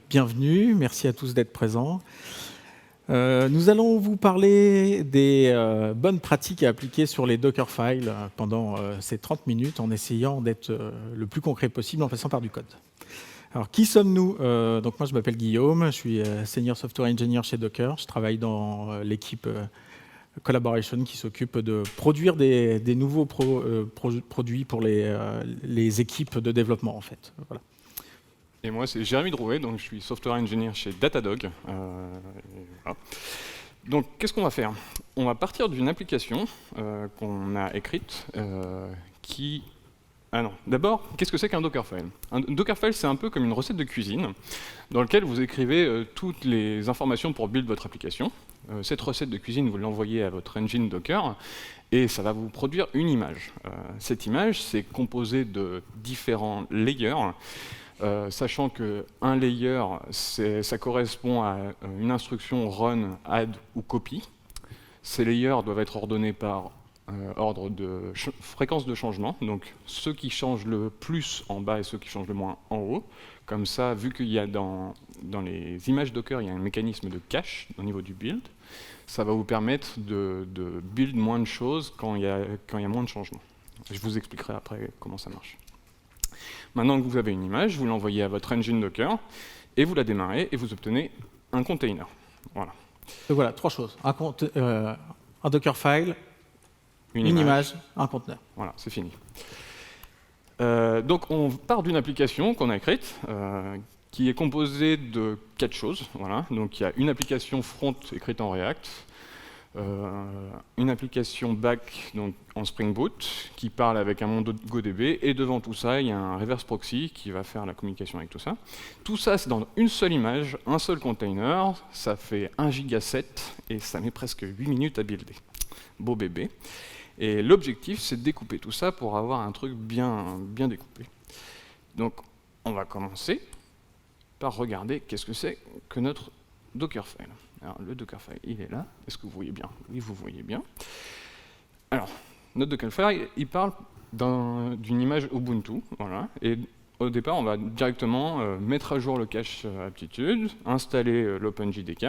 Bienvenue, merci à tous d'être présents. Nous allons vous parler des bonnes pratiques à appliquer sur les Dockerfiles pendant ces 30 minutes en essayant d'être le plus concret possible en passant par du code. Alors, qui sommes-nous? Donc moi, je m'appelle Guillaume, je suis Senior Software Engineer chez Docker. Je travaille dans l'équipe Collaboration qui s'occupe de produire des nouveaux produits pour les équipes de développement, en fait. Voilà. Et moi, c'est Jérémy Drouet, donc je suis software engineer chez Datadog. Voilà. Donc, qu'est-ce qu'on va faire? On va partir d'une application qu'on a écrite qui... Ah non, d'abord, qu'est-ce que c'est qu'un Dockerfile? Un Dockerfile, c'est un peu comme une recette de cuisine dans laquelle vous écrivez toutes les informations pour build votre application. Cette recette de cuisine, vous l'envoyez à votre engine Docker et ça va vous produire une image. Cette image, c'est composé de différents layers. Sachant qu'un layer, ça correspond à une instruction run, add ou copy. Ces layers doivent être ordonnés par ordre de fréquence de changement, donc ceux qui changent le plus en bas et ceux qui changent le moins en haut. Comme ça, vu qu'il y a dans les images Docker, il y a un mécanisme de cache au niveau du build, ça va vous permettre de build moins de choses quand il y a moins de changements. Je vous expliquerai après comment ça marche. Maintenant que vous avez une image, vous l'envoyez à votre engine Docker et vous la démarrez et vous obtenez un container. Voilà. Donc voilà, trois choses. Un Dockerfile, une image, un conteneur. Voilà, c'est fini. Donc on part d'une application qu'on a écrite qui est composée de 4 choses. Voilà. Donc il y a une application front écrite en React, une application back donc en Spring Boot qui parle avec un MongoDB et devant tout ça il y a un reverse proxy qui va faire la communication avec tout ça. Tout ça c'est dans une seule image, un seul container, ça fait 1 giga 7 et ça met presque 8 minutes à builder. Beau bébé. Et l'objectif c'est de découper tout ça pour avoir un truc bien découpé. Donc on va commencer par regarder qu'est-ce que c'est que notre Dockerfile. Alors, le Dockerfile, il est là. Est-ce que vous voyez bien? Oui, vous voyez bien. Alors, notre Dockerfile, il parle d'une image Ubuntu. Voilà. Et au départ, on va directement mettre à jour le cache aptitude, installer l'OpenJDK.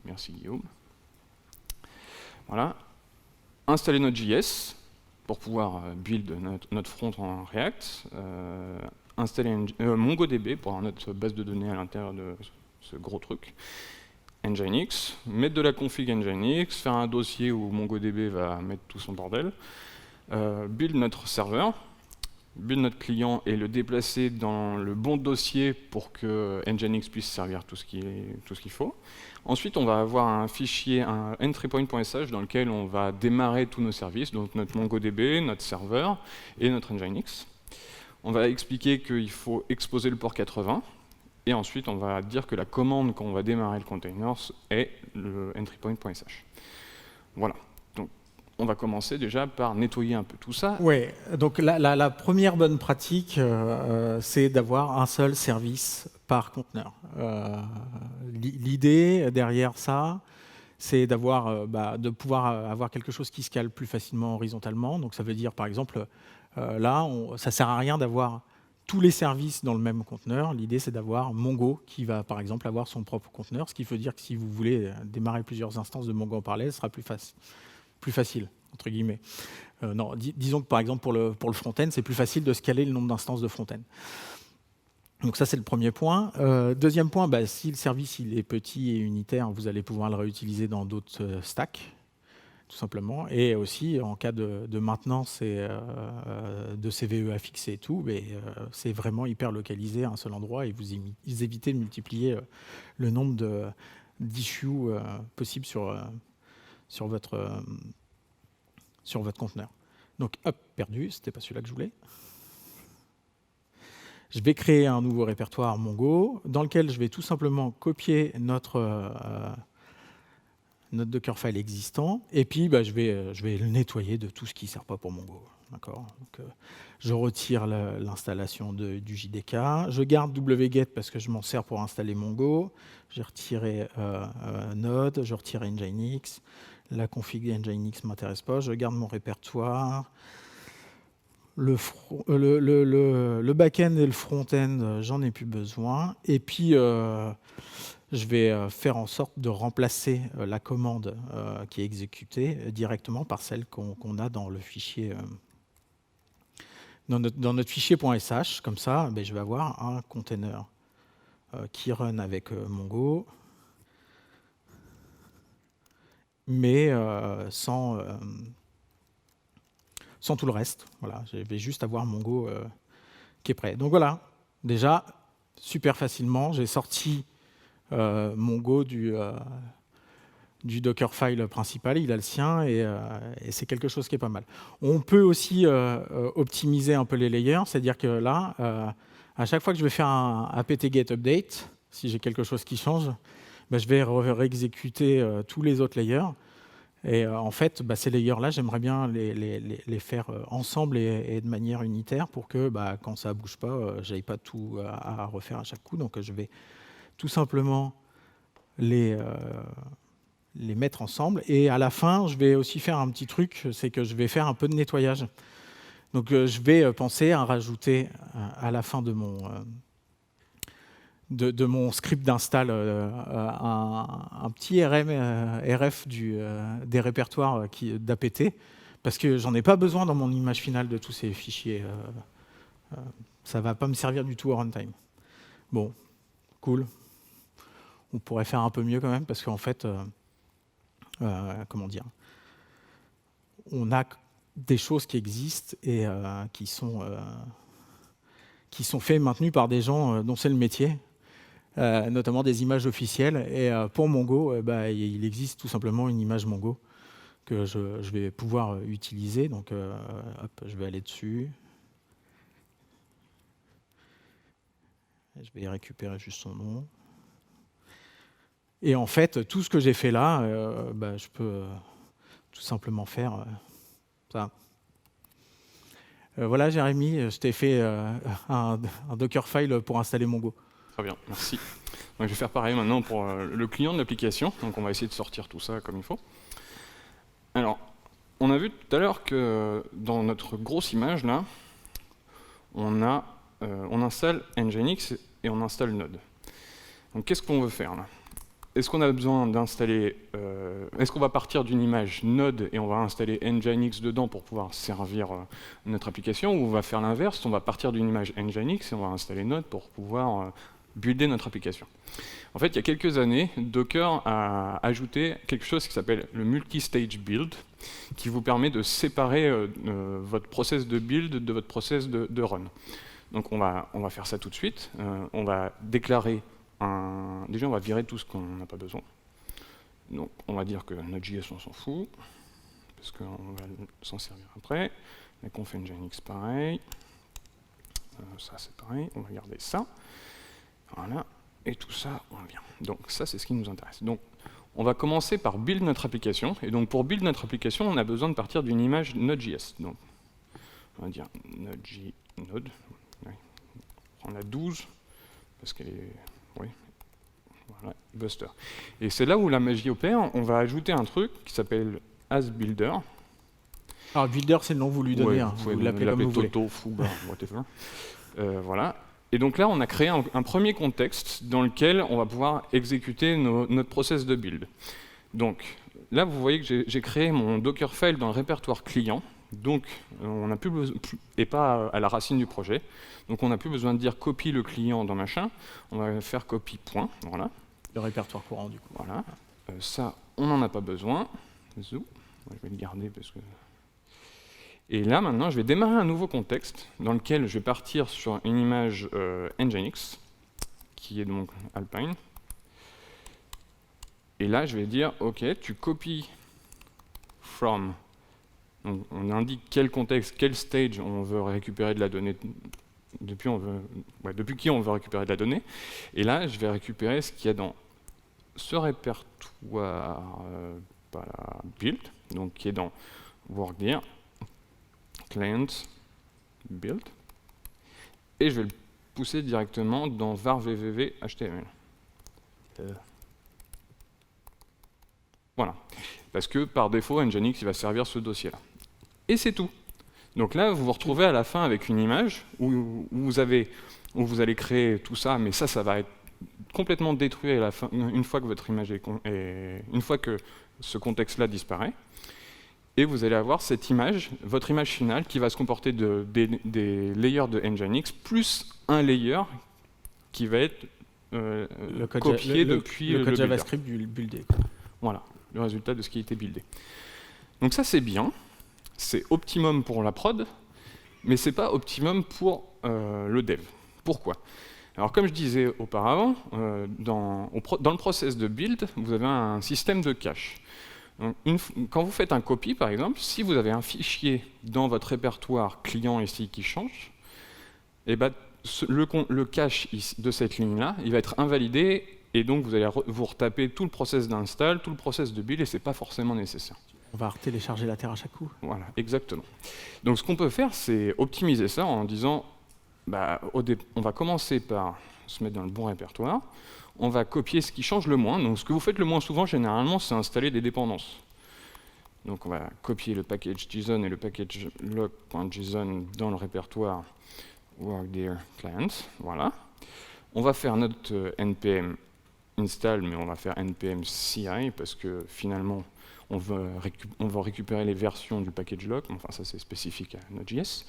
Merci Guillaume. Voilà. Installer notre JS pour pouvoir build notre front en React. Installer MongoDB pour avoir notre base de données à l'intérieur de ce gros truc, Nginx, mettre de la config Nginx, faire un dossier où MongoDB va mettre tout son bordel, build notre serveur, build notre client et le déplacer dans le bon dossier pour que Nginx puisse servir tout ce qu'il faut. Ensuite, on va avoir un fichier, un entrypoint.sh dans lequel on va démarrer tous nos services, donc notre MongoDB, notre serveur et notre Nginx. On va expliquer qu'il faut exposer le port 80. Et ensuite, on va dire que la commande quand on va démarrer le container est le entrypoint.sh. Voilà. Donc, on va commencer déjà par nettoyer un peu tout ça. Oui, donc la première bonne pratique, c'est d'avoir un seul service par conteneur. L'idée derrière ça, c'est de pouvoir avoir quelque chose qui scale plus facilement horizontalement. Donc ça veut dire, par exemple, là, ça ne sert à rien d'avoir tous les services dans le même conteneur. L'idée, c'est d'avoir Mongo qui va, par exemple, avoir son propre conteneur, ce qui veut dire que si vous voulez démarrer plusieurs instances de Mongo en parallèle, ce sera plus facile, entre guillemets. Non, disons que, par exemple, pour le front-end, c'est plus facile de scaler le nombre d'instances de front-end. Donc ça, c'est le premier point. Deuxième point, si le service il est petit et unitaire, vous allez pouvoir le réutiliser dans d'autres stacks, tout simplement. Et aussi, en cas de maintenance et de CVE à fixer et tout, c'est vraiment hyper localisé à un seul endroit et vous évitez de multiplier le nombre d'issues possibles sur votre conteneur. Donc, hop, perdu, c'était pas celui-là que je voulais. Je vais créer un nouveau répertoire Mongo dans lequel je vais tout simplement copier notre Dockerfile existant, et puis je vais le nettoyer de tout ce qui ne sert pas pour Mongo. Donc, je retire l'installation du JDK, je garde wget parce que je m'en sers pour installer Mongo, j'ai retiré Node, je retire Nginx, la config Nginx ne m'intéresse pas, je garde mon répertoire, le back-end et le front-end, j'en ai plus besoin. Et puis, je vais faire en sorte de remplacer la commande qui est exécutée directement par celle qu'on a dans le fichier, dans notre fichier .sh. Comme ça, je vais avoir un container qui run avec Mongo, mais sans tout le reste. Voilà, je vais juste avoir Mongo qui est prêt. Donc voilà, déjà, super facilement, j'ai sorti Mongo du Dockerfile principal, il a le sien, et c'est quelque chose qui est pas mal. On peut aussi optimiser un peu les layers, c'est-à-dire que là, à chaque fois que je vais faire un apt-get update, si j'ai quelque chose qui change, je vais réexécuter tous les autres layers. Et en fait, ces layers-là, j'aimerais bien les faire ensemble et de manière unitaire pour que quand ça ne bouge pas, je n'aille pas tout à refaire à chaque coup. Donc je vais tout simplement les mettre ensemble. Et à la fin, je vais aussi faire un petit truc, c'est que je vais faire un peu de nettoyage. Donc je vais penser à rajouter à la fin de mon script d'install un petit RF des répertoires d'APT, parce que j'en ai pas besoin dans mon image finale de tous ces fichiers. Ça va pas me servir du tout au runtime. Bon, cool. On pourrait faire un peu mieux quand même, parce qu'en fait, comment dire, on a des choses qui existent et qui sont faites et maintenues par des gens dont c'est le métier. Notamment des images officielles. Et pour Mongo, il existe tout simplement une image Mongo que je vais pouvoir utiliser. Donc, hop, je vais aller dessus. Je vais y récupérer juste son nom. Et en fait, tout ce que j'ai fait là, je peux tout simplement faire ça. Voilà, Jérémy, je t'ai fait un Dockerfile pour installer Mongo. Très bien, merci. Donc, je vais faire pareil maintenant pour le client de l'application. Donc on va essayer de sortir tout ça comme il faut. Alors, on a vu tout à l'heure que dans notre grosse image là, on installe Nginx et on installe Node. Donc qu'est-ce qu'on veut faire là? Est-ce qu'on a besoin d'installer... est-ce qu'on va partir d'une image Node et on va installer Nginx dedans pour pouvoir servir notre application, ou on va faire l'inverse, on va partir d'une image Nginx et on va installer Node pour pouvoir builder notre application? En fait, il y a quelques années, Docker a ajouté quelque chose qui s'appelle le multi-stage build, qui vous permet de séparer votre process de build de votre process de run. Donc on va faire ça tout de suite. On va déclarer déjà, on va virer tout ce qu'on n'a pas besoin. Donc on va dire que Node.js, on s'en fout, parce qu'on va s'en servir après. La conf Nginx, pareil. Ça, c'est pareil. On va garder ça. Voilà. Et tout ça, on vient. Donc ça, c'est ce qui nous intéresse. Donc on va commencer par build notre application. Et donc pour build notre application, on a besoin de partir d'une image Node.js. Donc on va dire Node. Ouais. On a 12, parce qu'elle est... Oui. Voilà, Buster. Et c'est là où la magie opère. On va ajouter un truc qui s'appelle asBuilder. Alors Builder, c'est le nom que vous lui donnez. Ouais, vous l'appelez comme vous voulez. Toto, Fouba, whatever. Voilà. Et donc là, on a créé un premier contexte dans lequel on va pouvoir exécuter notre process de build. Donc là, vous voyez que j'ai créé mon Dockerfile dans le répertoire client. Donc on n'a plus besoin, et pas à la racine du projet. Donc on n'a plus besoin de dire copie le client dans machin. On va faire copie point. Voilà. Le répertoire courant, du coup. Voilà. Ça, on n'en a pas besoin. Zou. Je vais le garder parce que... Et là, maintenant, je vais démarrer un nouveau contexte dans lequel je vais partir sur une image Nginx, qui est donc Alpine. Et là, je vais dire, OK, tu copies from. Donc, on indique quel contexte, quel stage on veut récupérer de la donnée, depuis qui on veut récupérer de la donnée. Et là, je vais récupérer ce qu'il y a dans ce répertoire build, donc qui est dans workdir, client, build, et je vais le pousser directement dans var www html. Voilà, parce que par défaut, Nginx il va servir ce dossier-là. Et c'est tout. Donc là, vous vous retrouvez à la fin avec une image où vous allez créer tout ça, mais ça va être complètement détruit à la fin, une fois que votre image une fois que ce contexte-là disparaît. Et vous allez avoir cette image, votre image finale, qui va se comporter des layers de Nginx, plus un layer qui va être copié depuis le code builder. JavaScript du buildé. Voilà, le résultat de ce qui a été buildé. Donc ça, c'est bien. C'est optimum pour la prod, mais ce n'est pas optimum pour le dev. Pourquoi? Alors, comme je disais auparavant, dans le process de build, vous avez un système de cache. Donc, quand vous faites un copy, par exemple, si vous avez un fichier dans votre répertoire client ici qui change, et ben, le cache de cette ligne-là, il va être invalidé, et donc vous allez vous retaper tout le process d'install, tout le process de build, et ce n'est pas forcément nécessaire. On va télécharger la terre à chaque coup. Voilà, exactement. Donc ce qu'on peut faire, c'est optimiser ça en disant, on va commencer par se mettre dans le bon répertoire, on va copier ce qui change le moins. Donc ce que vous faites le moins souvent, généralement, c'est installer des dépendances. Donc on va copier le package JSON et le package log.json dans le répertoire workdir client. Voilà. On va faire notre npm install, mais on va faire npm ci parce que finalement, on va récupérer les versions du package log, enfin ça c'est spécifique à Node.js.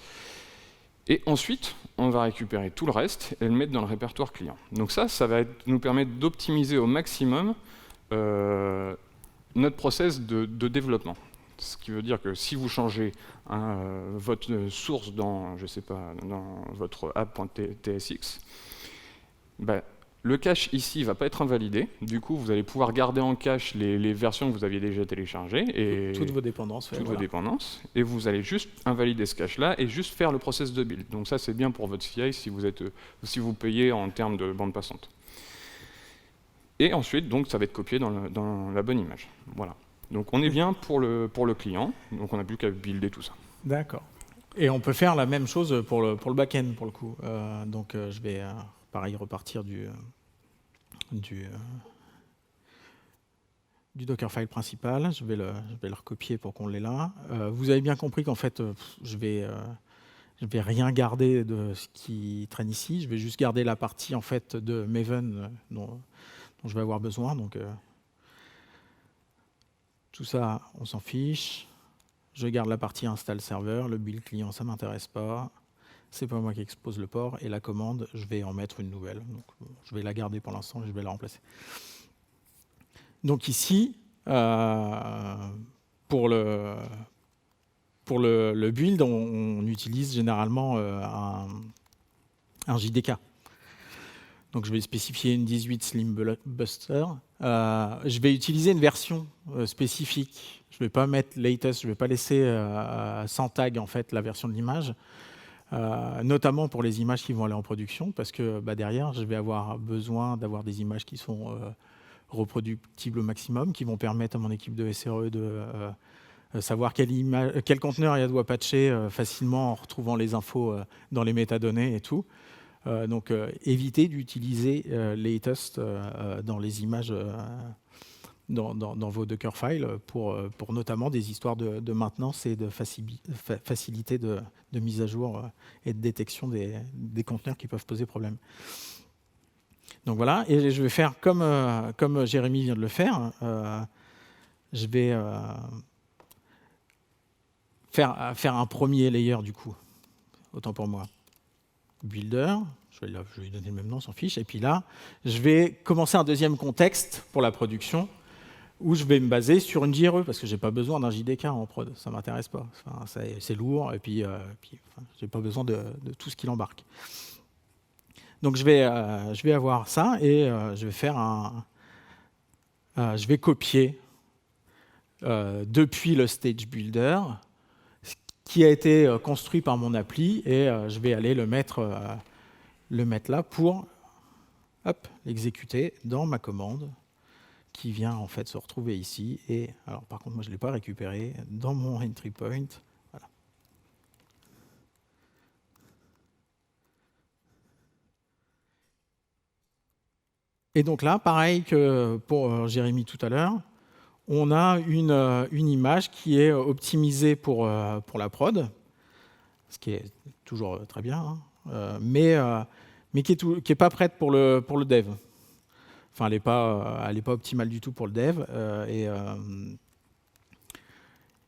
Et ensuite, on va récupérer tout le reste et le mettre dans le répertoire client. Donc ça va nous permettre d'optimiser au maximum notre process de développement. Ce qui veut dire que si vous changez votre source dans, je sais pas, dans votre app.tsx, le cache ici ne va pas être invalidé. Du coup, vous allez pouvoir garder en cache les versions que vous aviez déjà téléchargées. Et toutes vos dépendances. Vos dépendances. Et vous allez juste invalider ce cache-là et juste faire le process de build. Donc ça, c'est bien pour votre CI si vous payez en termes de bande passante. Et ensuite, donc, ça va être copié dans la bonne image. Voilà. Donc on est bien pour le client. Donc on n'a plus qu'à builder tout ça. D'accord. Et on peut faire la même chose pour le back-end, pour le coup. Donc je vais... pareil, repartir du Dockerfile principal. Je vais le recopier pour qu'on l'ait là. Vous avez bien compris qu'en fait, je vais rien garder de ce qui traîne ici. Je vais juste garder la partie en fait de Maven dont je vais avoir besoin. Donc tout ça, on s'en fiche. Je garde la partie install server. Le build client, ça m'intéresse pas. C'est pas moi qui expose le port, et la commande, je vais en mettre une nouvelle. Donc, je vais la garder pour l'instant, je vais la remplacer. Donc ici, pour le build, on utilise généralement un JDK. Donc je vais spécifier une 18 Slim Buster. Je vais utiliser une version spécifique. Je ne vais pas mettre latest, je ne vais pas laisser sans tag en fait, la version de l'image. Notamment pour les images qui vont aller en production, parce que derrière, je vais avoir besoin d'avoir des images qui sont reproductibles au maximum, qui vont permettre à mon équipe de SRE de savoir quel conteneur il doit patcher facilement en retrouvant les infos dans les métadonnées et tout. Donc, éviter d'utiliser latest dans les images dans vos Dockerfiles pour notamment des histoires de maintenance et de facilité de mise à jour et de détection des conteneurs qui peuvent poser problème. Donc voilà, et je vais faire comme Jérémy vient de le faire. Je vais faire un premier layer du coup, autant pour moi. Builder, je vais lui donner le même nom, on s'en fiche. Et puis là, je vais commencer un deuxième contexte pour la production, où je vais me baser sur une JRE, parce que je n'ai pas besoin d'un JDK en prod, ça ne m'intéresse pas. Enfin, c'est lourd, et puis je n'ai pas besoin de tout ce qui l'embarque. Donc je vais avoir ça, et je vais faire je vais copier depuis le Stage Builder, ce qui a été construit par mon appli, et je vais aller le mettre là pour l'exécuter dans ma commande, qui vient en fait se retrouver ici. Et alors par contre, moi je ne l'ai pas récupéré dans mon entry point. Voilà. Et donc là, pareil que pour Jérémy tout à l'heure, on a une image qui est optimisée pour la prod. ce qui est toujours très bien, hein, mais qui est pas prête pour le dev. Enfin, elle n'est pas optimale du tout pour le dev.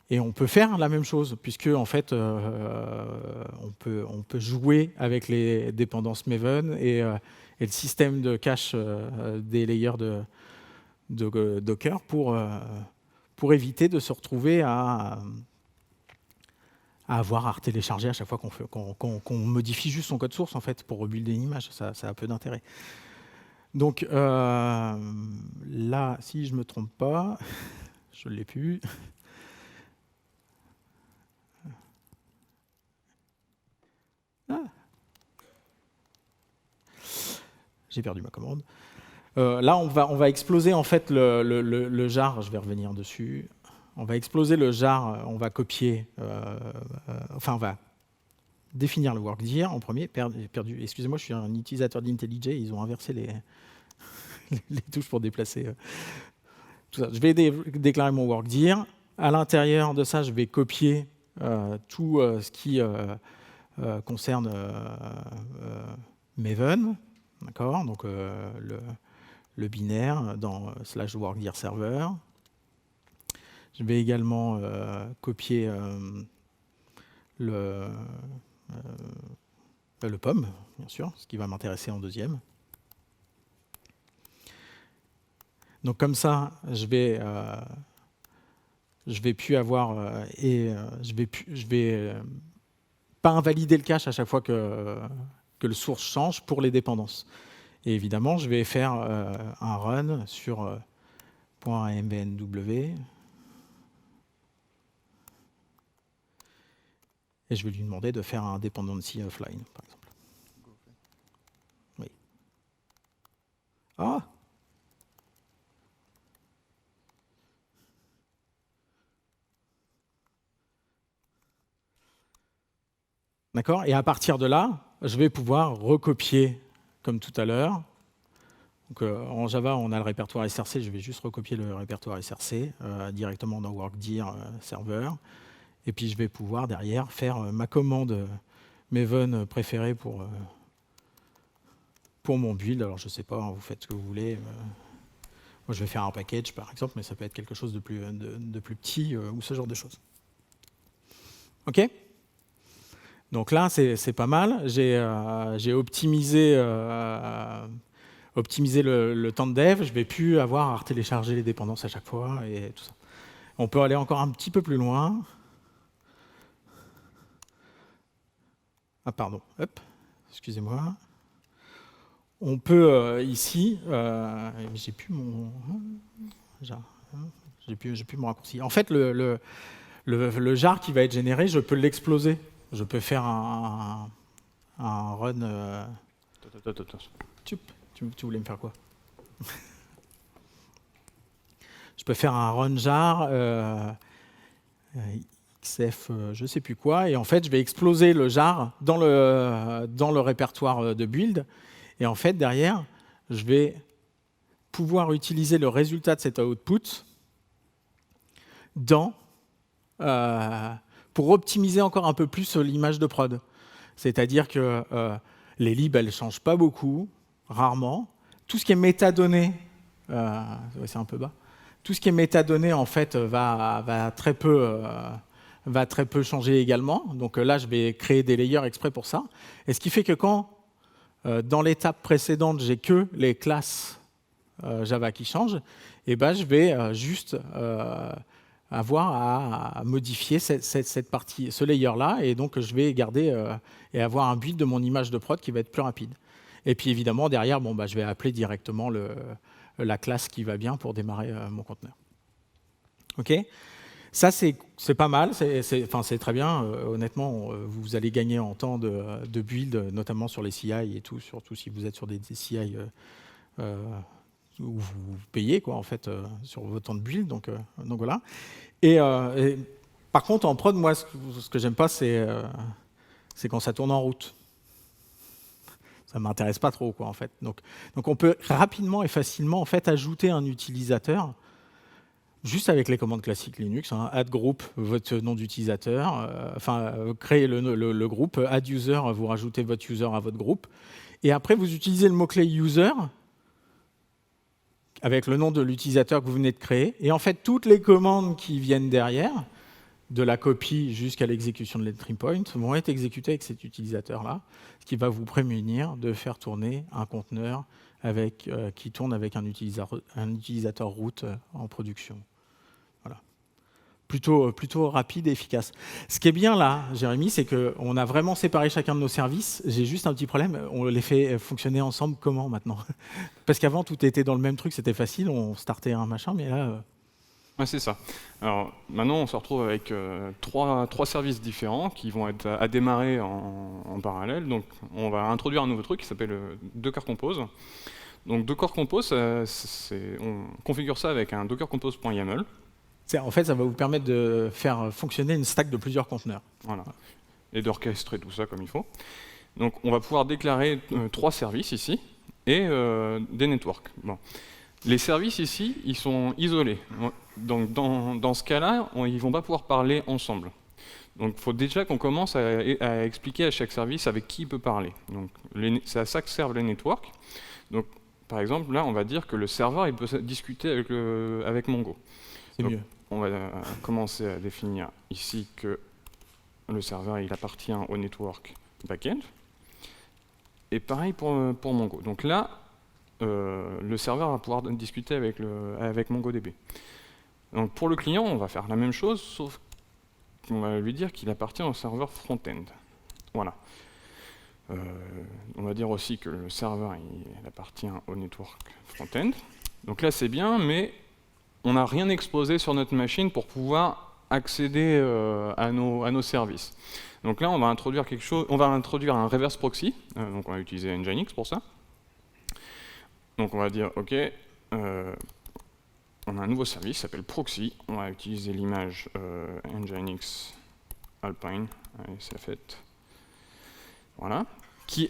Et on peut faire la même chose, puisque en fait, on peut jouer avec les dépendances Maven et le système de cache des layers de Docker pour éviter de se retrouver à avoir à télécharger à chaque fois qu'on modifie juste son code source en fait pour rebuilder une image. Ça a peu d'intérêt. Donc là, si je me trompe pas, je ne l'ai plus. J'ai perdu ma commande. Là, on va exploser en fait le jar. Je vais revenir dessus. On va exploser le jar. On va copier. Enfin, on va définir le workdir en premier. Excusez-moi, je suis un utilisateur d'IntelliJ. Ils ont inversé les touches pour déplacer tout ça. Je vais déclarer mon workdir. À l'intérieur de ça, je vais copier tout ce qui concerne Maven. D'accord, donc le binaire dans /workdir server. Je vais également copier le POM, bien sûr, ce qui va m'intéresser en deuxième. Donc comme ça, je vais plus avoir je vais pas invalider le cache à chaque fois que le source change pour les dépendances. Et évidemment, je vais faire un run sur .mbnw et je vais lui demander de faire un dependency offline, par exemple. Oui. Ah! D'accord? Et à partir de là, je vais pouvoir recopier comme tout à l'heure. Donc, en Java, on a le répertoire src. Je vais juste recopier le répertoire src directement dans workdir server. Et puis, je vais pouvoir derrière faire ma commande Maven préférée pour mon build. Alors, je ne sais pas, vous faites ce que vous voulez. Moi, je vais faire un package, par exemple, mais ça peut être quelque chose de plus petit ou ce genre de choses. OK? Donc là, c'est pas mal. J'ai optimisé le temps de dev. Je ne vais plus avoir à télécharger les dépendances à chaque fois et tout ça. On peut aller encore un petit peu plus loin. Ah pardon, hop, excusez-moi. On peut ici, j'ai plus mon raccourci. En fait, le jar qui va être généré, je peux l'exploser. Je peux faire un run. Tu voulais me faire quoi? Je peux faire un run jar xf, je ne sais plus quoi, et en fait, je vais exploser le jar dans le répertoire de build. Et en fait, derrière, je vais pouvoir utiliser le résultat de cet output pour optimiser encore un peu plus l'image de prod. C'est-à-dire que les libs, elles ne changent pas beaucoup, rarement. Tout ce qui est métadonnées, c'est un peu bas, tout ce qui est métadonnées, en fait, va très peu changer également. Donc là, je vais créer des layers exprès pour ça. Et ce qui fait que quand, dans l'étape précédente, j'ai que les classes Java qui changent, et ben, je vais juste avoir à modifier cette partie, ce layer-là, et donc je vais garder et avoir un build de mon image de prod qui va être plus rapide. Et puis évidemment, derrière, je vais appeler directement la classe qui va bien pour démarrer mon conteneur. OK ? Ça, c'est pas mal, c'est très bien. Honnêtement, vous allez gagner en temps de build, notamment sur les CI et tout, surtout si vous êtes sur des CI où vous payez, quoi, en fait, sur votre temps de build. Donc voilà. Et par contre, en prod, moi, ce que j'aime pas, c'est quand ça tourne en route. Ça ne m'intéresse pas trop, quoi, en fait. Donc on peut rapidement et facilement en fait, ajouter un utilisateur Juste avec les commandes classiques Linux, hein, add group, votre nom d'utilisateur, créez le groupe, add user, vous rajoutez votre user à votre groupe, et après vous utilisez le mot-clé user avec le nom de l'utilisateur que vous venez de créer, et en fait toutes les commandes qui viennent derrière, de la copie jusqu'à l'exécution de l'entry point, vont être exécutées avec cet utilisateur-là, ce qui va vous prémunir de faire tourner un conteneur qui tourne avec un utilisateur root en production. Voilà. Plutôt rapide et efficace. Ce qui est bien là, Jérémy, c'est qu'on a vraiment séparé chacun de nos services. J'ai juste un petit problème, on les fait fonctionner ensemble comment maintenant? Parce qu'avant, tout était dans le même truc, c'était facile, on startait un machin, mais là... Ouais, c'est ça. Alors maintenant, on se retrouve avec trois services différents qui vont être à démarrer en parallèle. Donc, on va introduire un nouveau truc qui s'appelle Docker Compose. Donc, Docker Compose, on configure ça avec un Docker Compose.yaml. En fait, ça va vous permettre de faire fonctionner une stack de plusieurs conteneurs. Voilà. Et d'orchestrer tout ça comme il faut. Donc, on va pouvoir déclarer 3 services ici et des networks. Bon. Les services ici, ils sont isolés. Donc dans ce cas-là, ils ne vont pas pouvoir parler ensemble. Donc il faut déjà qu'on commence à expliquer à chaque service avec qui il peut parler. Donc c'est à ça que servent les networks. Donc par exemple, là, on va dire que le serveur il peut discuter avec Mongo. C'est mieux. On va commencer à définir ici que le serveur il appartient au network backend. Et pareil pour Mongo. Donc là, le serveur va pouvoir discuter avec MongoDB. Donc pour le client, on va faire la même chose, sauf qu'on va lui dire qu'il appartient au serveur front-end. Voilà. On va dire aussi que le serveur il appartient au network front-end. Donc là c'est bien, mais on n'a rien exposé sur notre machine pour pouvoir accéder à nos services. Donc là on va introduire quelque chose, on va introduire un reverse proxy, donc on va utiliser Nginx pour ça. Donc on va dire, OK, on a un nouveau service qui s'appelle Proxy. On va utiliser l'image Nginx Alpine, allez, c'est la fête. Voilà. Qui,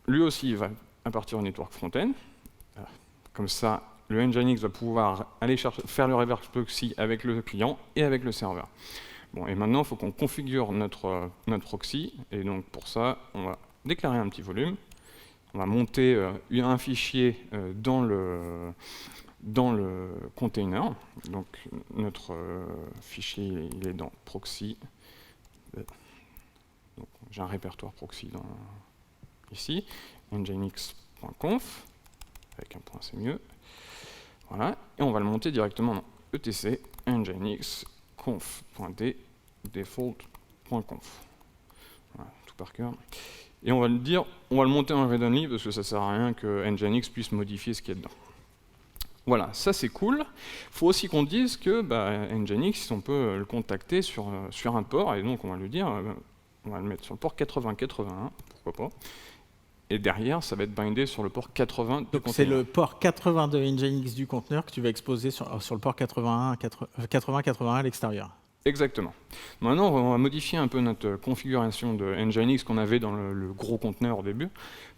lui aussi, va appartenir au network front-end. Comme ça, le Nginx va pouvoir aller faire le reverse proxy avec le client et avec le serveur. Bon, et maintenant, il faut qu'on configure notre proxy. Et donc, pour ça, on va déclarer un petit volume. On va monter un fichier dans le container. Donc notre fichier il est dans proxy. J'ai un répertoire proxy ici, nginx.conf, avec un point c'est mieux. Voilà, et on va le monter directement dans etc nginx.conf.d default.conf. Voilà, tout par cœur. Et on va le dire, on va le monter en read-only parce que ça sert à rien que Nginx puisse modifier ce qu'il y a dedans. Voilà, ça c'est cool. Il faut aussi qu'on dise que Nginx, on peut le contacter sur un port, et donc on va lui dire, on va le mettre sur le port 8081, pourquoi pas. Et derrière, ça va être bindé sur le port 80 du conteneur. C'est le port 80 de Nginx du conteneur que tu vas exposer sur le port 8081 à l'extérieur. Exactement. Maintenant, on va modifier un peu notre configuration de Nginx qu'on avait dans le gros conteneur au début,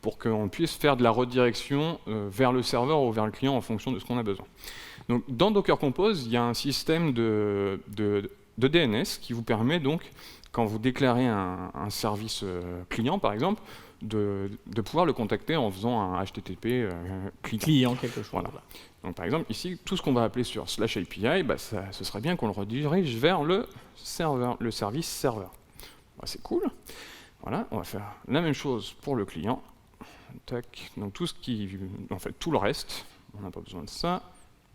pour qu'on puisse faire de la redirection vers le serveur ou vers le client en fonction de ce qu'on a besoin. Donc, dans Docker Compose, il y a un système de DNS qui vous permet donc, quand vous déclarez un service client par exemple, de pouvoir le contacter en faisant un HTTP client quelque chose. Voilà. Donc par exemple, ici, tout ce qu'on va appeler sur /API, ce serait bien qu'on le redirige vers le serveur, le service serveur. C'est cool. Voilà, on va faire la même chose pour le client. Tac. Donc tout le reste, on n'a pas besoin de ça.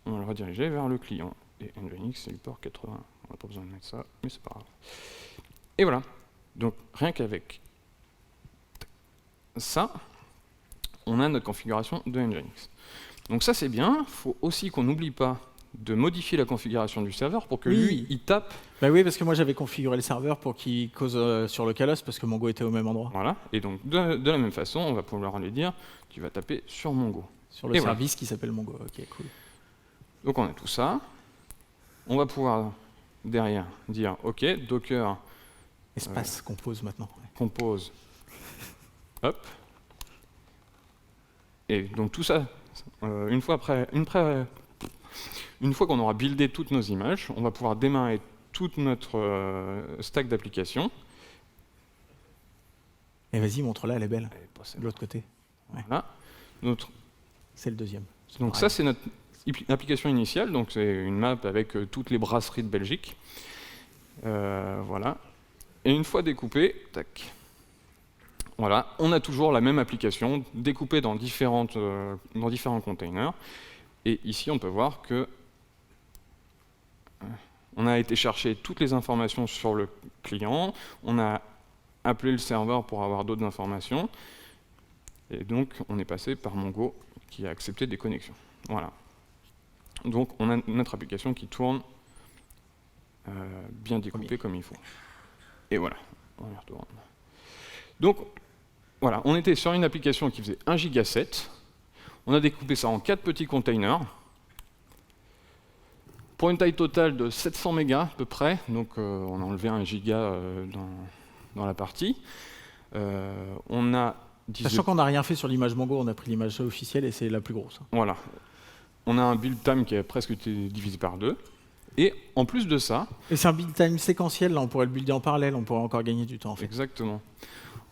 On va le rediriger vers le client. Et Nginx, c'est le port 80. On n'a pas besoin de mettre ça, mais c'est pas grave. Et voilà. Donc rien qu'avec ça, on a notre configuration de Nginx. Donc ça c'est bien, il faut aussi qu'on n'oublie pas de modifier la configuration du serveur pour que lui, il tape. Oui, parce que moi j'avais configuré le serveur pour qu'il cause sur le Calos parce que Mongo était au même endroit. Voilà, et donc de la même façon, on va pouvoir lui dire, tu vas taper sur Mongo. Sur le service qui s'appelle Mongo, ok, cool. Donc on a tout ça. On va pouvoir derrière dire, ok, Docker... Espace compose maintenant. Compose. Hop. Et donc tout ça, une fois Une fois qu'on aura buildé toutes nos images, on va pouvoir démarrer toute notre stack d'applications. Et vas-y, montre-la, elle est belle. Elle est pas De l'autre côté. Ouais. Voilà. C'est le deuxième. Donc ça, c'est notre application initiale. Donc c'est une map avec toutes les brasseries de Belgique. Voilà. Et une fois découpée, tac. Voilà, on a toujours la même application découpée dans différents containers. Et ici, on peut voir que on a été chercher toutes les informations sur le client, on a appelé le serveur pour avoir d'autres informations, et donc on est passé par Mongo qui a accepté des connexions. Voilà. Donc on a notre application qui tourne bien découpée comme il faut. Et voilà, on y retourne. Donc voilà, on était sur une application qui faisait 1 giga 7. On a découpé ça en 4 petits containers pour une taille totale de 700 mégas à peu près. Donc on a enlevé 1 giga dans la partie. On a Sachant qu'on n'a rien fait sur l'image Mongo, on a pris l'image officielle et c'est la plus grosse. Voilà. On a un build time qui a presque été divisé par 2. Et en plus de ça... Et c'est un build time séquentiel, là, on pourrait le builder en parallèle, on pourrait encore gagner du temps en fait. Exactement.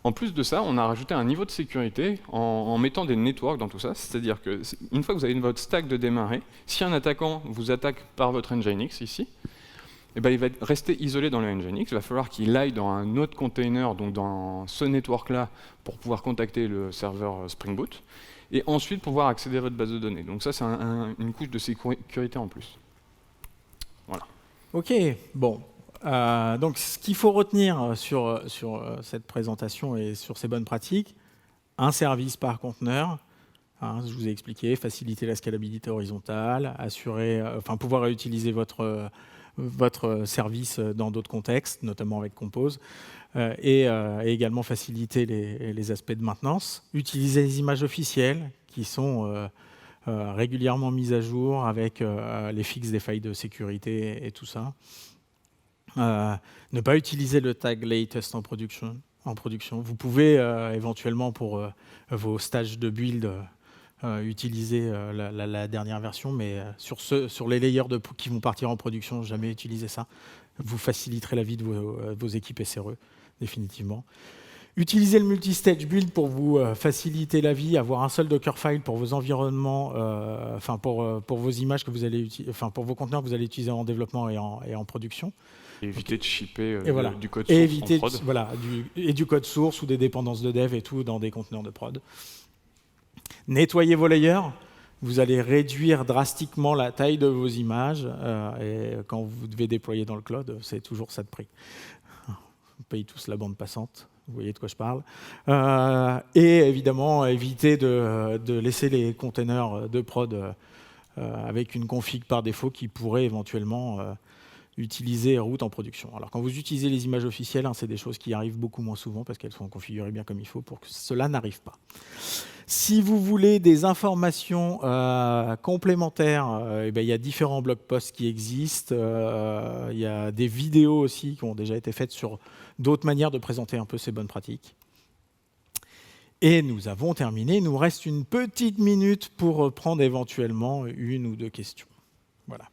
En plus de ça, on a rajouté un niveau de sécurité en mettant des networks dans tout ça. C'est-à-dire qu'une fois que vous avez votre stack de démarrer, si un attaquant vous attaque par votre Nginx ici, eh ben, il va rester isolé dans le Nginx. Il va falloir qu'il aille dans un autre container, donc dans ce network-là, pour pouvoir contacter le serveur Spring Boot, et ensuite pouvoir accéder à votre base de données. Donc ça, c'est une couche de sécurité en plus. Voilà. Ok, bon. Donc ce qu'il faut retenir sur cette présentation et sur ces bonnes pratiques, un service par conteneur, hein, je vous ai expliqué, faciliter la scalabilité horizontale, assurer, pouvoir réutiliser votre service dans d'autres contextes, notamment avec Compose, et également faciliter les aspects de maintenance, utiliser les images officielles qui sont régulièrement mises à jour avec les fixes des failles de sécurité et tout ça. Ne pas utiliser le tag latest en production. Vous pouvez éventuellement pour vos stages de build utiliser la dernière version, mais sur les layers qui vont partir en production, jamais utiliser ça. Vous faciliterez la vie de vos équipes SRE, définitivement. Utilisez le multi-stage build pour vous faciliter la vie, avoir un seul Dockerfile pour vos environnements, pour vos images que vous allez pour vos conteneurs que vous allez utiliser en développement et en production. Et éviter de shipper du code et source éviter en prod. du code source ou des dépendances de dev et tout dans des conteneurs de prod. Nettoyez vos layers. Vous allez réduire drastiquement la taille de vos images et quand vous devez déployer dans le cloud, c'est toujours ça de prix. Vous payez tous la bande passante. Vous voyez de quoi je parle. Et évidemment, éviter de laisser les containers de prod avec une config par défaut qui pourrait éventuellement utiliser route en production. Alors quand vous utilisez les images officielles, c'est des choses qui arrivent beaucoup moins souvent parce qu'elles sont configurées bien comme il faut pour que cela n'arrive pas. Si vous voulez des informations complémentaires, il y a différents blog posts qui existent. Il y a des vidéos aussi qui ont déjà été faites sur d'autres manières de présenter un peu ces bonnes pratiques. Et nous avons terminé. Il nous reste une petite minute pour prendre éventuellement une ou deux questions. Voilà.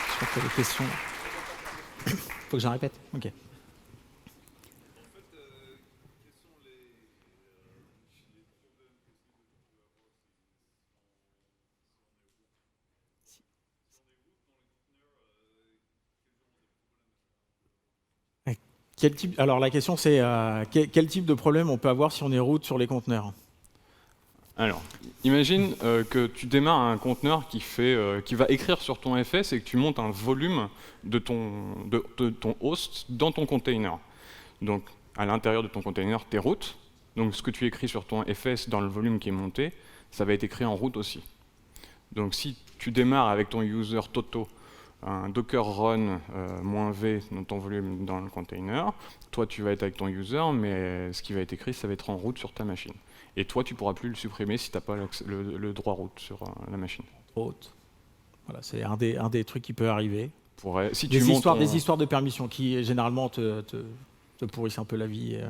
Je crois qu'il y a des questions. Faut que j'en répète. Ok. Alors la question c'est quel type de problème on peut avoir si on est root sur les conteneurs? Alors, imagine que tu démarres un conteneur qui va écrire sur ton FS et que tu montes un volume de ton host dans ton container. Donc, à l'intérieur de ton container, tes routes. Donc, ce que tu écris sur ton FS dans le volume qui est monté, ça va être écrit en route aussi. Donc, si tu démarres avec ton user Toto, un docker run -v dans ton volume dans le container, toi, tu vas être avec ton user, mais ce qui va être écrit, ça va être en route sur ta machine. Et toi, tu ne pourras plus le supprimer si tu n'as pas le droit route sur la machine. Route. Voilà, c'est un des trucs qui peut arriver. Si des histoires de permission qui, généralement, te pourrissent un peu la vie.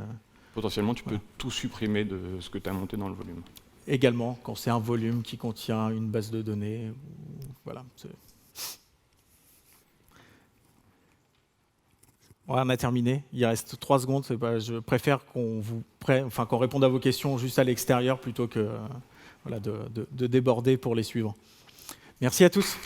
Potentiellement, tu peux tout supprimer de ce que tu as monté dans le volume. Également, quand c'est un volume qui contient une base de données, voilà. Ouais, on a terminé. Il reste 3 secondes. Je préfère qu'on réponde à vos questions juste à l'extérieur plutôt que de déborder pour les suivants. Merci à tous.